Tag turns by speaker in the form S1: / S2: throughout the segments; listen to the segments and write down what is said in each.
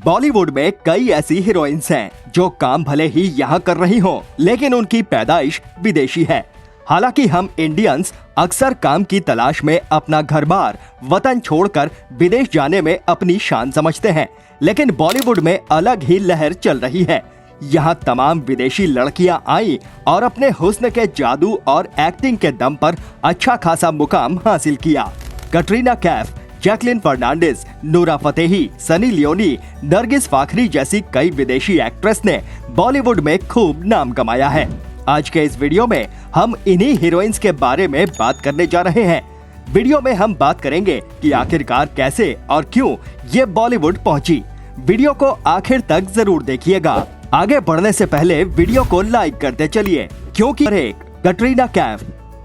S1: बॉलीवुड में कई ऐसी हीरोइंस हैं जो काम भले ही यहाँ कर रही हों, लेकिन उनकी पैदाइश विदेशी है। हालांकि हम इंडियंस अक्सर काम की तलाश में अपना घर-बार, वतन छोड़कर विदेश जाने में अपनी शान समझते हैं, लेकिन बॉलीवुड में अलग ही लहर चल रही है। यहाँ तमाम विदेशी लड़कियां आई और अपने हुस्न के जादू और एक्टिंग के दम पर अच्छा खासा मुकाम हासिल किया। कटरीना कैफ, जैकलिन फर्नांडिस, नूरा फतेही, सनी लियोनी, नरगिस फाखरी जैसी कई विदेशी एक्ट्रेस ने बॉलीवुड में खूब नाम कमाया है। आज के इस वीडियो में हम इन्हीं हीरोइंस के बारे में बात करने जा रहे हैं। वीडियो में हम बात करेंगे कि आखिरकार कैसे और क्यों ये बॉलीवुड पहुंची। वीडियो को आखिर तक जरूर देखिएगा। आगे बढ़ने से पहले वीडियो को लाइक करते चलिए, क्योंकि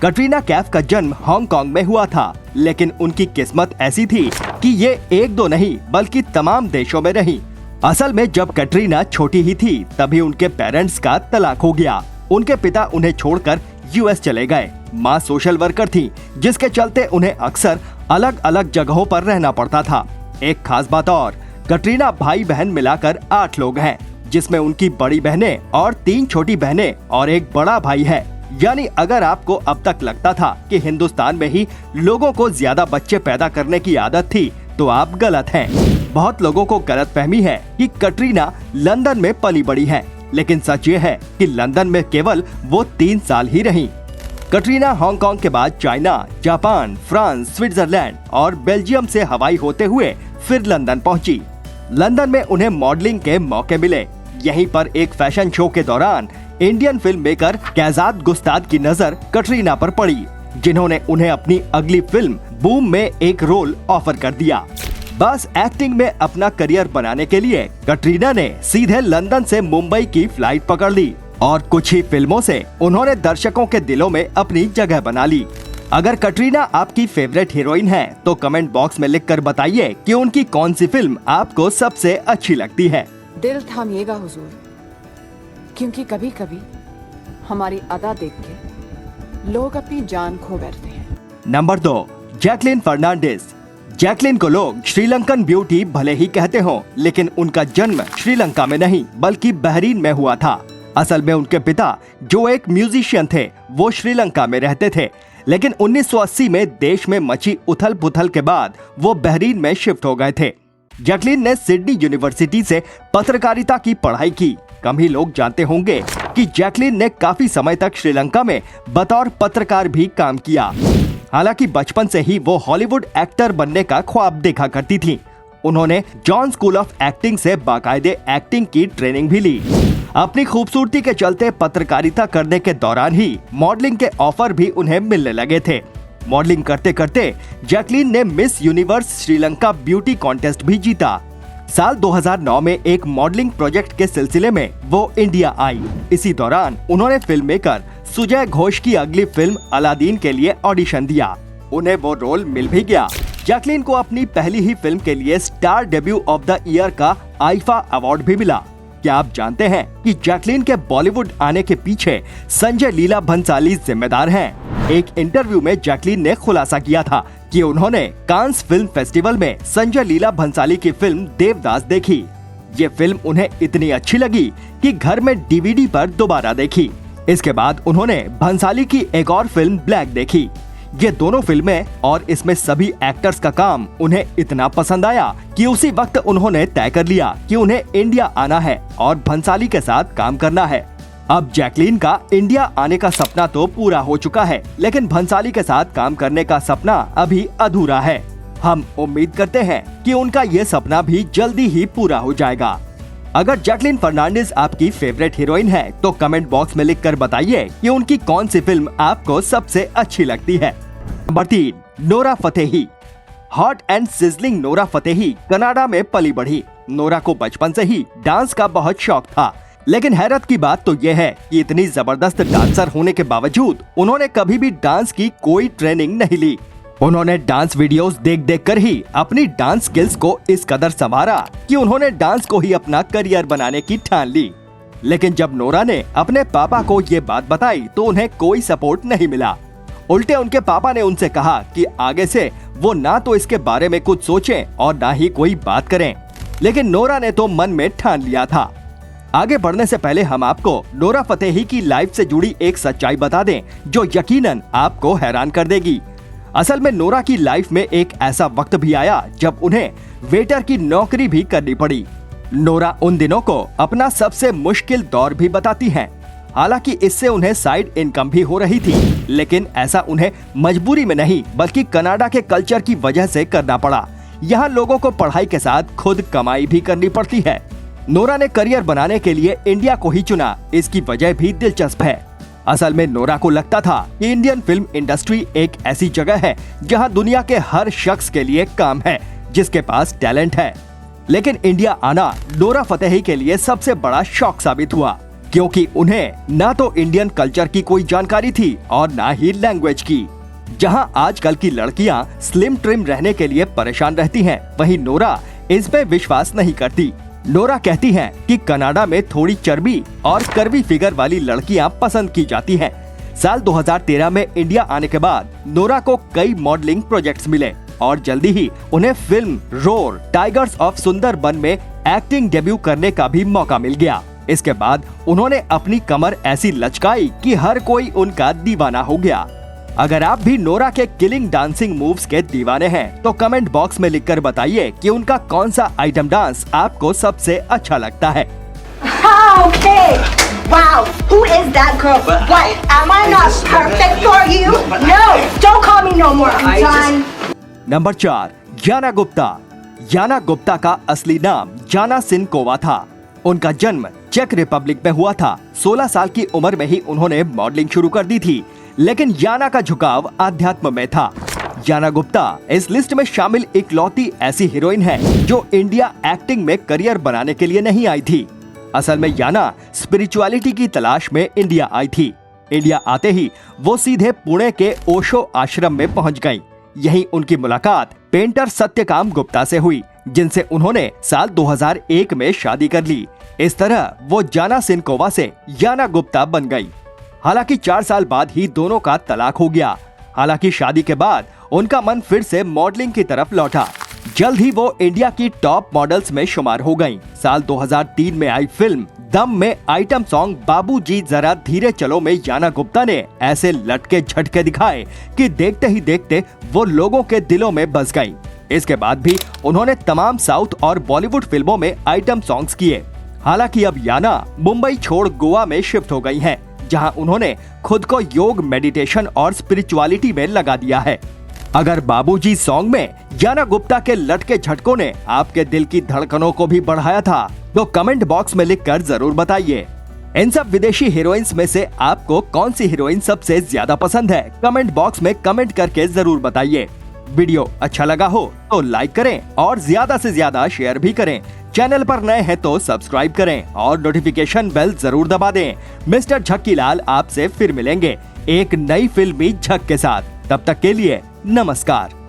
S1: कटरीना कैफ का जन्म हांगकांग में हुआ था, लेकिन उनकी किस्मत ऐसी थी कि ये एक दो नहीं बल्कि तमाम देशों में रही। असल में जब कटरीना छोटी ही थी तभी उनके पेरेंट्स का तलाक हो गया। उनके पिता उन्हें छोड़कर यूएस चले गए। माँ सोशल वर्कर थी, जिसके चलते उन्हें अक्सर अलग अलग जगहों पर रहना पड़ता था। एक खास बात और, कटरीना भाई बहन मिलाकर 8 लोग हैं, जिसमें उनकी बड़ी बहनें और 3 छोटी बहनें और एक बड़ा भाई है। यानी अगर आपको अब तक लगता था कि हिंदुस्तान में ही लोगों को ज्यादा बच्चे पैदा करने की आदत थी, तो आप गलत हैं। बहुत लोगों को गलतफहमी है कि कटरीना लंदन में पली बड़ी है, लेकिन सच ये है कि लंदन में केवल वो 3 साल ही रही। कटरीना हांगकांग के बाद चाइना, जापान, फ्रांस, स्विट्जरलैंड और बेल्जियम से हवाई होते हुए फिर लंदन पहुंची। लंदन में उन्हें मॉडलिंग के मौके मिले। यहीं पर एक फैशन शो के दौरान इंडियन फिल्म मेकर कैजाद गुस्ताद की नजर कटरीना पर पड़ी, जिन्होंने उन्हें अपनी अगली फिल्म बूम में एक रोल ऑफर कर दिया। बस एक्टिंग में अपना करियर बनाने के लिए कटरीना ने सीधे लंदन से मुंबई की फ्लाइट पकड़ ली और कुछ ही फिल्मों से उन्होंने दर्शकों के दिलों में अपनी जगह बना ली। अगर कटरीना आपकी फेवरेट हीरोइन है तो कमेंट बॉक्स में लिखकर बताइए कि उनकी कौन सी फिल्म आपको सबसे अच्छी लगती है।
S2: दिल थामिएगा हुजूर, क्योंकि कभी कभी हमारी अदा देख के लोग अपनी जान खो बैठते हैं।
S1: Number 2, Jacqueline Fernandes. जैकलिन को लोग श्रीलंकन ब्यूटी भले ही कहते हो, लेकिन उनका जन्म श्रीलंका में नहीं बल्कि बहरीन में हुआ था। असल में उनके पिता जो एक म्यूजिशियन थे, वो श्रीलंका में रहते थे, लेकिन 1980 में देश में मची उथल पुथल के बाद वो बहरीन में शिफ्ट हो गए थे। जैकलिन ने सिडनी यूनिवर्सिटी से पत्रकारिता की पढ़ाई की। कम ही लोग जानते होंगे कि जैकलिन ने काफी समय तक श्रीलंका में बतौर पत्रकार भी काम किया। हालांकि बचपन से ही वो हॉलीवुड एक्टर बनने का ख्वाब देखा करती थी। उन्होंने जॉन स्कूल ऑफ एक्टिंग से बाकायदे एक्टिंग की ट्रेनिंग भी ली। अपनी खूबसूरती के चलते पत्रकारिता करने के दौरान ही मॉडलिंग के ऑफर भी उन्हें मिलने लगे थे। मॉडलिंग करते करते जैकलिन ने miss universe Sri Lanka beauty contest भी जीता। साल 2009 में एक मॉडलिंग प्रोजेक्ट के सिलसिले में वो इंडिया आई। इसी दौरान उन्होंने फिल्म मेकर सुजय घोष की अगली फिल्म अलादीन के लिए ऑडिशन दिया। उन्हें वो रोल मिल भी गया। जैकलिन को अपनी पहली ही फिल्म के लिए star debut of the year का आईफा अवार्ड भी मिला। क्या आप जानते हैं कि जैकलिन के बॉलीवुड आने के पीछे संजय लीला भंसाली जिम्मेदार हैं? एक इंटरव्यू में जैकलिन ने खुलासा किया था कि उन्होंने कांस फिल्म फेस्टिवल में संजय लीला भंसाली की फिल्म देवदास देखी। ये फिल्म उन्हें इतनी अच्छी लगी कि घर में डीवीडी पर दोबारा देखी। इसके बाद उन्होंने भंसाली की एक और फिल्म ब्लैक देखी। ये दोनों फिल्में और इसमें सभी एक्टर्स का काम उन्हें इतना पसंद आया कि उसी वक्त उन्होंने तय कर लिया कि उन्हें इंडिया आना है और भंसाली के साथ काम करना है। अब जैकलिन का इंडिया आने का सपना तो पूरा हो चुका है, लेकिन भंसाली के साथ काम करने का सपना अभी अधूरा है। हम उम्मीद करते हैं कि उनका ये सपना भी जल्दी ही पूरा हो जाएगा। अगर जैकलिन फर्नांडिस आपकी फेवरेट हीरोइन है तो कमेंट बॉक्स में लिखकर बताइए कि उनकी कौन सी फिल्म आपको सबसे अच्छी लगती है। Number 3, Nora Fatehi. Hot and sizzling Nora Fatehi Canada में पली बढ़ी। नोरा को बचपन से ही डांस का बहुत शौक था, लेकिन हैरत की बात तो ये है कि इतनी जबरदस्त डांसर होने के बावजूद उन्होंने कभी भी डांस की कोई ट्रेनिंग नहीं ली। उन्होंने डांस वीडियोस देख देख कर ही अपनी डांस स्किल्स को इस कदर संवारा कि उन्होंने डांस को ही अपना करियर बनाने की ठान ली। लेकिन जब नोरा ने अपने पापा को ये बात बताई तो उन्हें कोई सपोर्ट नहीं मिला। उल्टे उनके पापा ने उनसे कहा कि आगे से वो ना तो इसके बारे में कुछ सोचें और ना ही कोई बात करें। लेकिन नोरा ने तो मन में ठान लिया था। आगे बढ़ने से पहले हम आपको नोरा फतेही की लाइफ से जुड़ी एक सच्चाई बता दें जो यकीनन आपको हैरान कर देगी। असल में नोरा की लाइफ में एक ऐसा वक्त भी आया जब उन्हें वेटर की नौकरी भी करनी पड़ी। नोरा उन दिनों को अपना सबसे मुश्किल दौर भी बताती हैं। हालांकि इससे उन्हें साइड इनकम भी हो रही थी, लेकिन ऐसा उन्हें मजबूरी में नहीं बल्कि कनाडा के कल्चर की वजह से करना पड़ा। यहाँ लोगों को पढ़ाई के साथ खुद कमाई भी करनी पड़ती है। नोरा ने करियर बनाने के लिए इंडिया को ही चुना, इसकी वजह भी दिलचस्प है। असल में नोरा को लगता था कि इंडियन फिल्म इंडस्ट्री एक ऐसी जगह है जहां दुनिया के हर शख्स के लिए काम है जिसके पास टैलेंट है। लेकिन इंडिया आना नोरा फतेही के लिए सबसे बड़ा शॉक साबित हुआ, क्योंकि उन्हें ना तो इंडियन कल्चर की कोई जानकारी थी और ना ही लैंग्वेज की। जहां आजकल की लड़कियां स्लिम ट्रिम रहने के लिए परेशान रहती हैं, वहीं नोरा इस पे विश्वास नहीं करती। नोरा कहती हैं कि कनाडा में थोड़ी चर्बी और कर्वी फिगर वाली लड़कियां पसंद की जाती हैं। साल 2013 में इंडिया आने के बाद नोरा को कई मॉडलिंग प्रोजेक्ट्स मिले और जल्दी ही उन्हें film roar tigers of Sundarban में एक्टिंग डेब्यू करने का भी मौका मिल गया। इसके बाद उन्होंने अपनी कमर ऐसी लचकाई कि हर कोई उनका दीवाना हो गया। अगर आप भी नोरा के किलिंग डांसिंग मूव्स के दीवाने हैं तो कमेंट बॉक्स में लिखकर बताइए कि उनका कौन सा आइटम डांस आपको सबसे अच्छा लगता है।
S3: Okay. Wow. Who is that girl? What? Am I not perfect for you? No. Don't call me no more. I'm done.
S1: Number 4, याना गुप्ता। याना गुप्ता का असली नाम जाना सिनकोवा था। उनका जन्म चेक रिपब्लिक में हुआ था। 16 साल की उम्र में ही उन्होंने मॉडलिंग शुरू कर दी थी, लेकिन याना का झुकाव आध्यात्म में था। याना गुप्ता इस लिस्ट में शामिल इकलौती ऐसी हीरोइन है जो इंडिया एक्टिंग में करियर बनाने के लिए नहीं आई थी। असल में याना स्पिरिचुअलिटी की तलाश में इंडिया आई थी। इंडिया आते ही वो सीधे पुणे के ओशो आश्रम में पहुंच गईं। यहीं उनकी मुलाकात पेंटर सत्यकाम गुप्ता से हुई, जिनसे उन्होंने साल 2001 में शादी कर ली। इस तरह वो जाना सिनकोवा से याना गुप्ता बन गई। हालांकि 4 साल बाद ही दोनों का तलाक हो गया। हालांकि शादी के बाद उनका मन फिर से मॉडलिंग की तरफ लौटा। जल्द ही वो इंडिया की टॉप मॉडल्स में शुमार हो गईं। साल 2003 में आई फिल्म दम में आइटम सॉन्ग बाबूजी जरा धीरे चलो में याना गुप्ता ने ऐसे लटके झटके दिखाए कि देखते ही देखते वो लोगों के दिलों में बस गईं। इसके बाद भी उन्होंने तमाम साउथ और बॉलीवुड फिल्मों में आइटम सॉन्ग्स किए। हालांकि अब याना मुंबई छोड़ गोवा में शिफ्ट हो गई हैं, जहां उन्होंने खुद को योग, मेडिटेशन और स्पिरिचुअलिटी में लगा दिया है। अगर बाबूजी सॉन्ग में याना गुप्ता के लटके झटकों ने आपके दिल की धड़कनों को भी बढ़ाया था तो कमेंट बॉक्स में लिखकर जरूर बताइए। इन सब विदेशी हीरोइंस में से आपको कौन सी हीरोइन सबसे ज्यादा पसंद है? कमेंट बॉक्स में कमेंट करके जरूर बताइए। वीडियो अच्छा लगा हो तो लाइक करें और ज्यादा से ज्यादा शेयर भी करें। चैनल पर नए हैं तो सब्सक्राइब करें और नोटिफिकेशन बेल जरूर दबा दें। मिस्टर झक्कीलाल आपसे फिर मिलेंगे एक नई फिल्मी झक के साथ। तब तक के लिए नमस्कार।